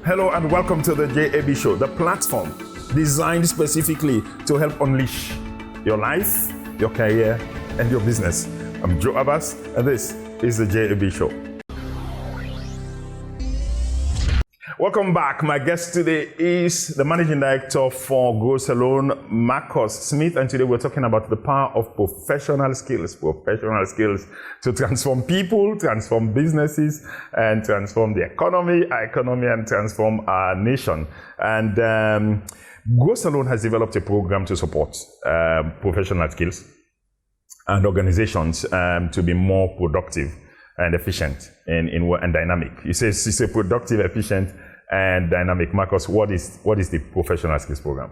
Hello and welcome to the JAB Show, the platform designed specifically to help unleash your life, your career, and your business. I'm Joe Abbas, and this is the JAB Show. Welcome back. My guest today is the Managing Director for Grow Salone, Marcus Smith, and today we're talking about the power of professional skills to transform people, transform businesses, and transform the economy, and transform our nation. And Grow Salone has developed a program to support professional skills and organizations to be more productive and efficient and dynamic. You say it's a productive, efficient, and dynamic. Marcus, what is the Professional Skills Program?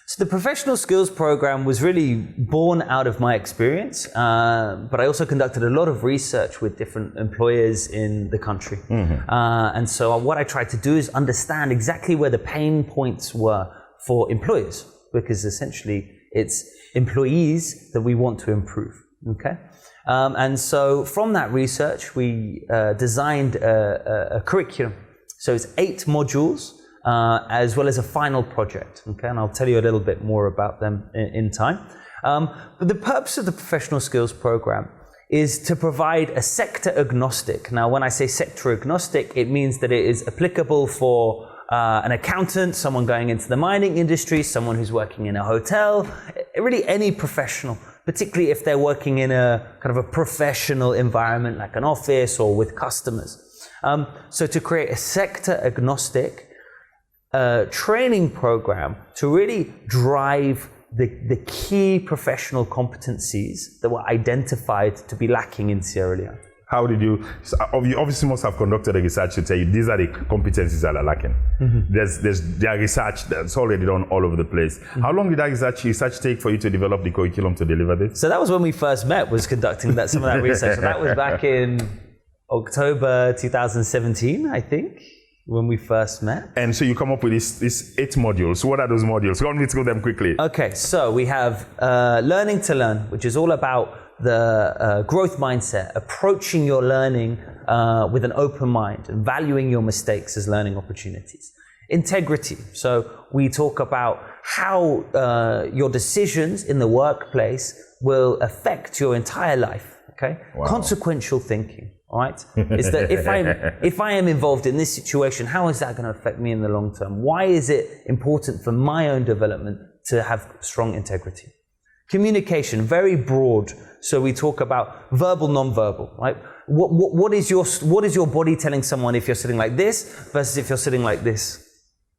So the Professional Skills Program was really born out of my experience, but I also conducted a lot of research with different employers in the country. And so what I tried to do is understand exactly where the pain points were for employers, because essentially it's employees that we want to improve, okay? And so from that research, we designed a curriculum. So it's 8 modules, as well as a final project, okay? And I'll tell you a little bit more about them in time. But the purpose of the Professional Skills Program is to provide a sector agnostic. Now, when I say sector agnostic, it means that it is applicable for an accountant, someone going into the mining industry, someone who's working in a hotel, really any professional, particularly if they're working in a kind of a professional environment like an office or with customers. So to create a sector agnostic training program to really drive the key professional competencies that were identified to be lacking in Sierra Leone. How did you obviously must have conducted a research to tell you these are the competencies that are lacking. There's research that's already done all over the place. How long did that research take for you to develop the curriculum to deliver this? So that was when we first met, was conducting some of that research. So that was back in October 2017, I think, when we first met. And so you come up with these 8 modules. What are those modules? Run me through them quickly. Okay, so we have Learning to Learn, which is all about the growth mindset, approaching your learning with an open mind and valuing your mistakes as learning opportunities. Integrity, so we talk about how your decisions in the workplace will affect your entire life, okay? Wow. Consequential thinking, all right? Is that if I am involved in this situation, how is that going to affect me in the long term? Why is it important for my own development to have strong integrity? Communication, very broad. So we talk about verbal, non-verbal, right? What is your body telling someone if you're sitting like this versus if you're sitting like this?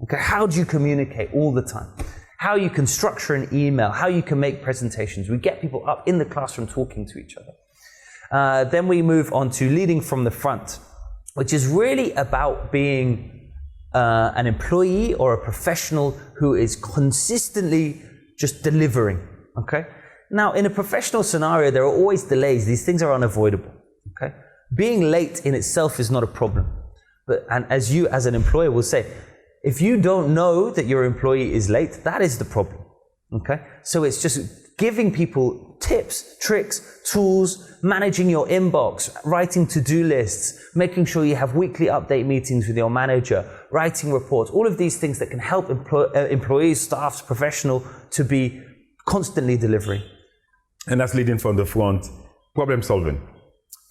Okay, how do you communicate all the time? How you can structure an email, how you can make presentations. We get people up in the classroom talking to each other. Then we move on to leading from the front, which is really about being an employee or a professional who is consistently just delivering, okay? Now, in a professional scenario, there are always delays. These things are unavoidable, okay? Being late in itself is not a problem. And as you, as an employer, will say, if you don't know that your employee is late, that is the problem, okay? So it's just giving people tips, tricks, tools, managing your inbox, writing to-do lists, making sure you have weekly update meetings with your manager, writing reports, all of these things that can help employees, staffs, professional to be constantly delivering. And that's leading from the front. Problem solving.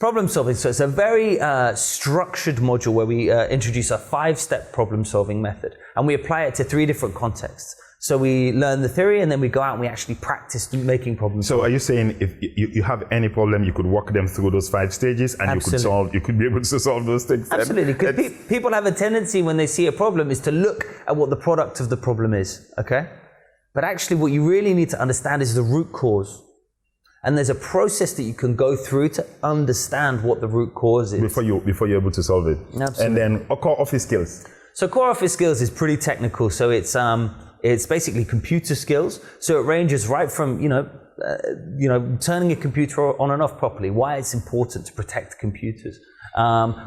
Problem solving. So it's a very structured module where we introduce a 5-step problem solving method, and we apply it to 3 different contexts. So we learn the theory and then we go out and we actually practice making problems. So are you saying if you have any problem, you could walk them through those 5 stages and you could be able to solve those things? Absolutely, because people have a tendency when they see a problem is to look at what the product of the problem is, okay? But actually what you really need to understand is the root cause. And there's a process that you can go through to understand what the root cause is. Before you're able to solve it. Absolutely. And then core office skills. So core office skills is pretty technical. So it's basically computer skills. So it ranges right from, turning a computer on and off properly, why it's important to protect computers.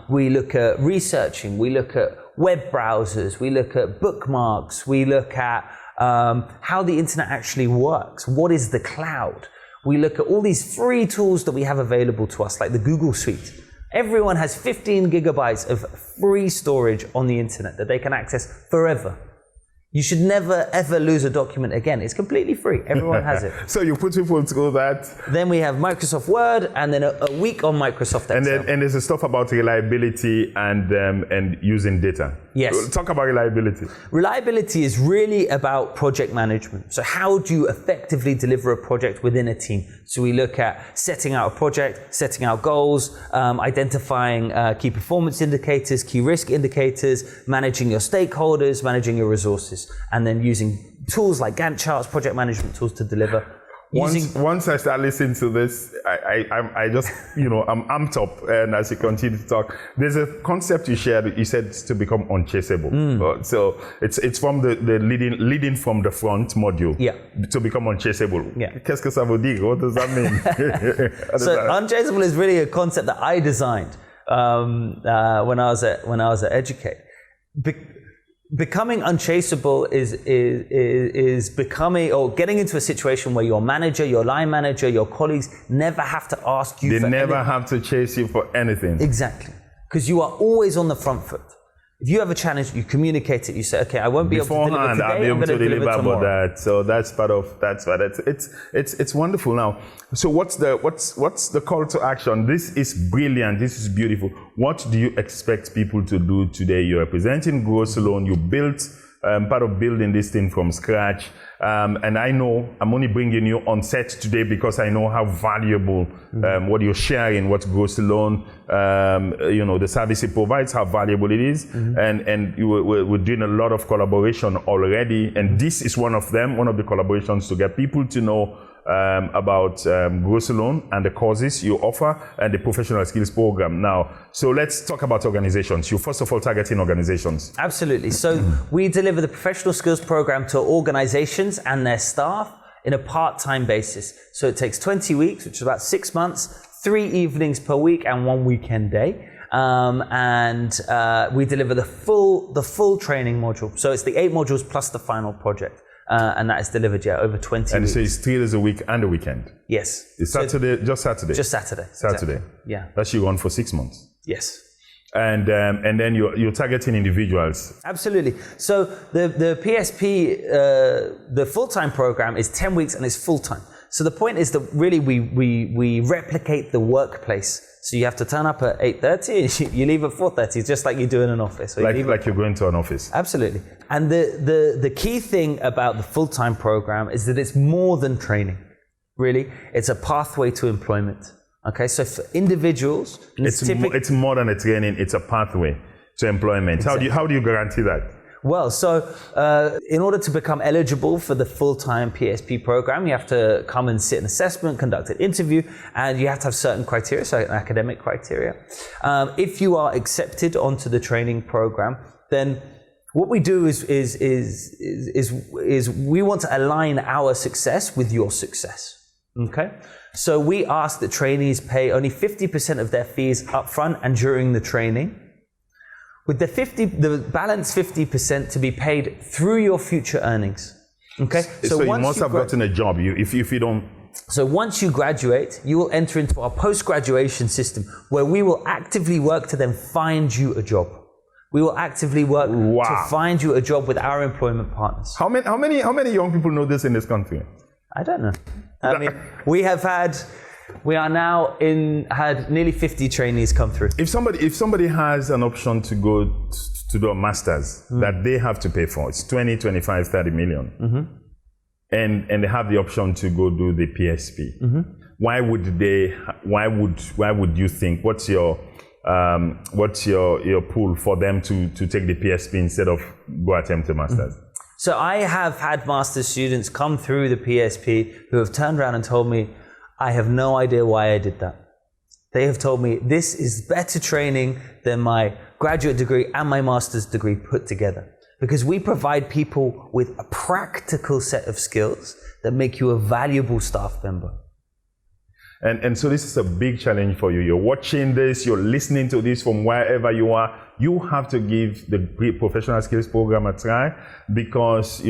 We look at researching, we look at web browsers, we look at bookmarks, we look at how the internet actually works, what is the cloud. We look at all these free tools that we have available to us, like the Google Suite. Everyone has 15 gigabytes of free storage on the internet that they can access forever. You should never, ever lose a document again. It's completely free. Everyone has it. So you put people through that. Then we have Microsoft Word, and then a week on Microsoft Excel. And there's the stuff about reliability and using data. Yes. Talk about reliability. Reliability is really about project management. So how do you effectively deliver a project within a team? So we look at setting out a project, setting out goals, identifying key performance indicators, key risk indicators, managing your stakeholders, managing your resources, and then using tools like Gantt charts, project management tools to deliver. Once I start listening to this, I just, I'm amped up. And as you continue to talk, there's a concept you shared. You said to become unchaseable. So it's from the leading from the front module. Yeah. To become unchaseable. Yeah. Qu'est-ce que ça veut dire? What does that mean? So unchaseable is really a concept that I designed when I was at Educate. Becoming unchaseable is becoming or getting into a situation where your manager, your line manager, your colleagues never have to ask you. They never have to chase you for anything. Exactly, because you are always on the front foot. If you have a challenge, you communicate it. You say, "Okay, I won't be able to deliver today. I'll be able to deliver tomorrow." that. So that's part of it's wonderful. Now, so what's the call to action? This is brilliant. This is beautiful. What do you expect people to do today? You're representing Grow Salone. You built part of building this thing from scratch. And I know I'm only bringing you on set today because I know how valuable what you're sharing, what Grow Salone, the service it provides, how valuable it is. And we're doing a lot of collaboration already. And this is one of them, one of the collaborations to get people to know about Grow Salone and the courses you offer and the professional skills program. Now, so let's talk about organizations. You first of all targeting organizations. Absolutely. So we deliver the professional skills program to organizations and their staff in a part-time basis. So it takes 20 weeks, which is about 6 months, 3 evenings per week and 1 weekend day. We deliver the full training module. So it's the 8 modules plus the final project. And that is delivered, over 20 weeks. And so it's 3 days a week and a weekend? Yes. It's Saturday, just Saturday? Just Saturday. Saturday. Exactly. Yeah. That's you on for 6 months? Yes. And then you're targeting individuals? Absolutely. So the PSP, the full-time program is 10 weeks and it's full-time. So the point is that really we replicate the workplace. So you have to turn up at 8:30 and you leave at 4:30, just like you do in an office. Like you're going to an office. Absolutely. And the key thing about the full-time program is that it's more than training. Really, it's a pathway to employment. Okay, so for individuals, it's more than a training. It's a pathway to employment. Exactly. How do you guarantee that? Well, so in order to become eligible for the full-time PSP program, you have to come and sit an assessment, conduct an interview, and you have to have certain criteria, so academic criteria. If you are accepted onto the training program, then what we do is we want to align our success with your success. Okay, so we ask that trainees pay only 50% of their fees up front and during the training, with the balance 50% to be paid through your future earnings. Okay, so you must have gotten a job. If you don't. So once you graduate, you will enter into our post-graduation system, where we will actively work to then find you a job. We will actively work to find you a job with our employment partners. How many young people know this in this country? I don't know. I mean, we are now had nearly 50 trainees come through. If somebody has an option to go to do a master's that they have to pay for, it's 20, 25, 30 million. And they have the option to go do the PSP. Why would you think, what's your pull for them to take the PSP instead of go attempt a master's? So I have had master's students come through the PSP who have turned around and told me, I have no idea why I did that. They have told me this is better training than my graduate degree and my master's degree put together. Because we provide people with a practical set of skills that make you a valuable staff member. And so this is a big challenge for you. You're watching this, you're listening to this from wherever you are. You have to give the professional skills program a try, because,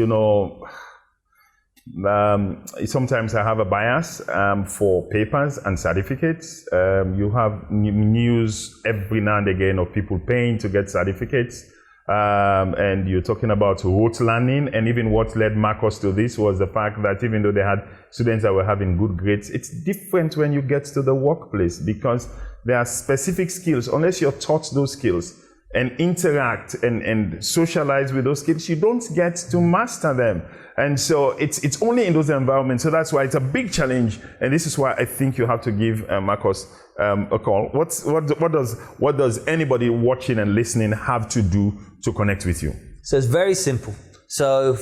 Sometimes I have a bias for papers and certificates. You have news every now and again of people paying to get certificates. And you're talking about rote learning, and even what led Marcus to this was the fact that even though they had students that were having good grades, it's different when you get to the workplace, because there are specific skills. Unless you're taught those skills and interact and socialize with those skills, you don't get to master them. And so it's only in those environments. So that's why it's a big challenge. And this is why I think you have to give Marcus a call. What does anybody watching and listening have to do to connect with you? So it's very simple. So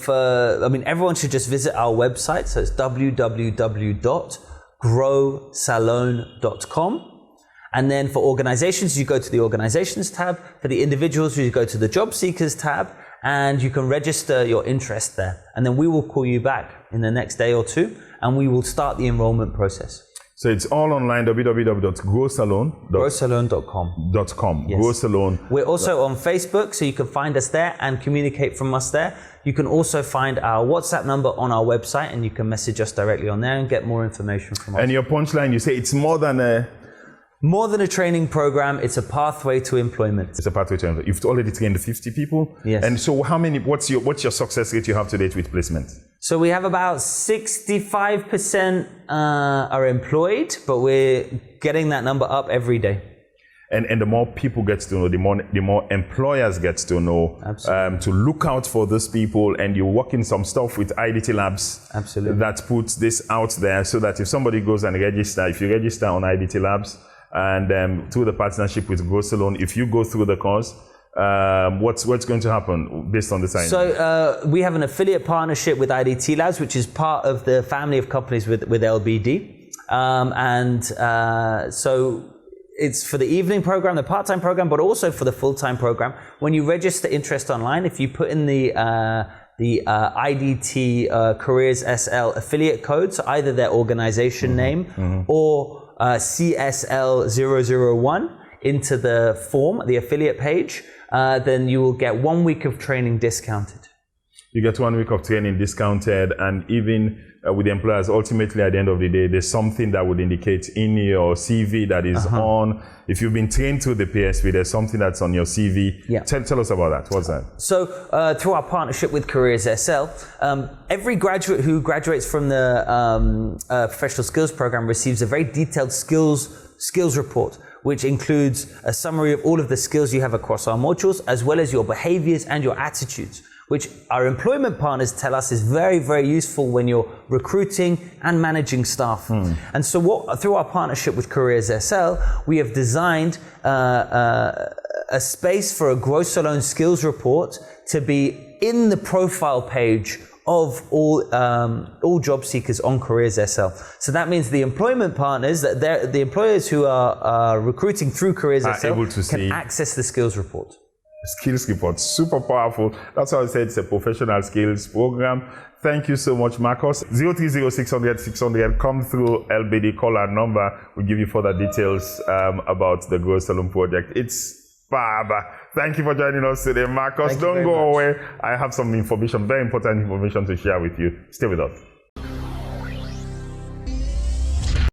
everyone should just visit our website. So it's www.growsalone.com. And then for organizations, you go to the organizations tab. For the individuals, you go to the job seekers tab, and you can register your interest there. And then we will call you back in the next day or two, and we will start the enrollment process. So it's all online, www.growsalone.com. Yes. Grow Salone. We're also on Facebook, so you can find us there and communicate from us there. You can also find our WhatsApp number on our website, and you can message us directly on there and get more information from us. And your punchline, you say it's more than a training program, it's a pathway to employment. It's a pathway to employment. You've already trained 50 people. Yes. And so what's your success rate you have to date with placements? So we have about 65% are employed, but we're getting that number up every day. And the more people get to know, the more employers get to know. Absolutely. To look out for those people, and you're working some stuff with IDT Labs. Absolutely. That puts this out there, so that if somebody goes and if you register on IDT Labs, and through the partnership with Grow Salone, if you go through the course, what's going to happen based on the sign? So we have an affiliate partnership with IDT Labs, which is part of the family of companies with LBD. So it's for the evening program, the part-time program, but also for the full-time program. When you register interest online, if you put in the IDT Careers SL affiliate code, so either their organization name or CSL001 into the form, the affiliate page, then you will get 1 week of training discounted. You get 1 week of training discounted, and even with the employers, ultimately at the end of the day, there's something that would indicate in your CV that is on. If you've been trained through the PSP, there's something that's on your CV. Yeah. Tell us about that. What's that? So through our partnership with Careers SL, every graduate who graduates from the professional skills program receives a very detailed skills report, which includes a summary of all of the skills you have across our modules, as well as your behaviors and your attitudes, which our employment partners tell us is very, very useful when you're recruiting and managing staff. And so through our partnership with Careers SL, we have designed a space for a Grow Salone skills report to be in the profile page of all job seekers on Careers SL. So that means the employment partners, the employers who are recruiting through Careers SL can access the skills report. Skills report, super powerful. That's why I said it's a professional skills program. Thank you so much, Marcus. 030-600-600, come through LBD, call our number. We'll give you further details about the Grow Salone project. It's fab. Thank you for joining us today, Marcus. Don't go away. I have some information, very important information to share with you. Stay with us.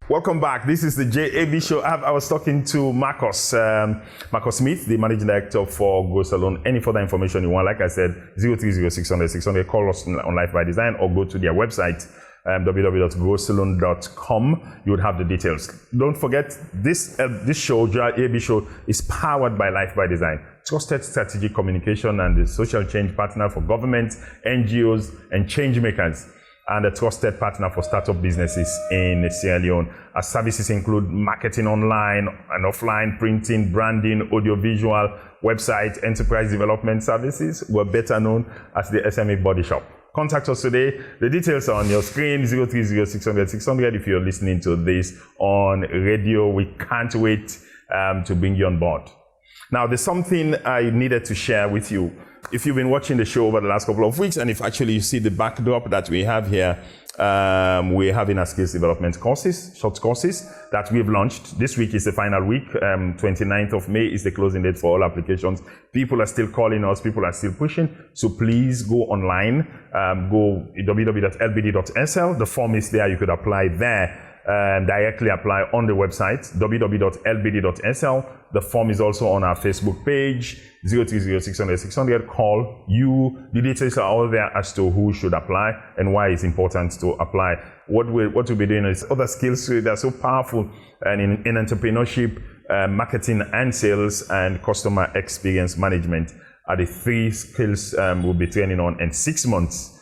Welcome back. This is the JAB show. I was talking to Marcus Smith, the managing director for Grow Salone. Any further information you want, like I said, 030-600-600, call us on Life by Design or go to their website, www.growsalone.com. You would have the details. Don't forget, this show, JAB show, is powered by Life by Design, trusted strategic communication and the social change partner for government, NGOs, and change makers, and a trusted partner for startup businesses in Sierra Leone. Our services include marketing online and offline, printing, branding, audiovisual, website, enterprise development services. We're better known as the SME Body Shop. Contact us today. The details are on your screen, 030-600-600. If you're listening to this on radio, we can't wait to bring you on board. Now, there's something I needed to share with you. If you've been watching the show over the last couple of weeks, and if actually you see the backdrop that we have here, we're having our skills development courses, short courses that we've launched. This week is the final week. 29th of May is the closing date for all applications. People are still calling us. People are still pushing. So please go online. Go www.lbd.sl. The form is there. You could apply there. Directly apply on the website www.lbd.sl. The form is also on our Facebook page 030-600-600. Call you. The details are all there as to who should apply and why it's important to apply. What we'll be doing is other skills that are so powerful and in entrepreneurship, marketing and sales, and customer experience management are the 3 skills we'll be training on in 6 months.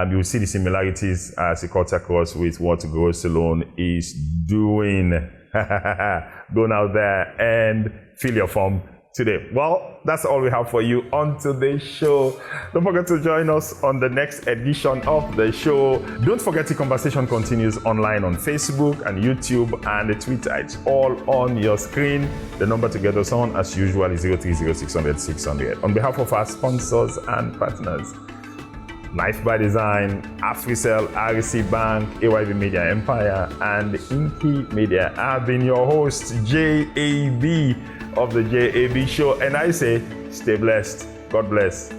You will see the similarities as it cuts across with what Grow Salone is doing. Go out there and fill your form today. Well, that's all we have for you on today's show. Don't forget to join us on the next edition of the show. Don't forget the conversation continues online on Facebook and YouTube and Twitter. It's all on your screen. The number to get us on, as usual, is 030-600-600. On behalf of our sponsors and partners, Life by Design, AfriCell, RC Bank, AYV Media Empire, and Inky Media, I've been your host, JAB of the JAB Show, and I say, stay blessed. God bless.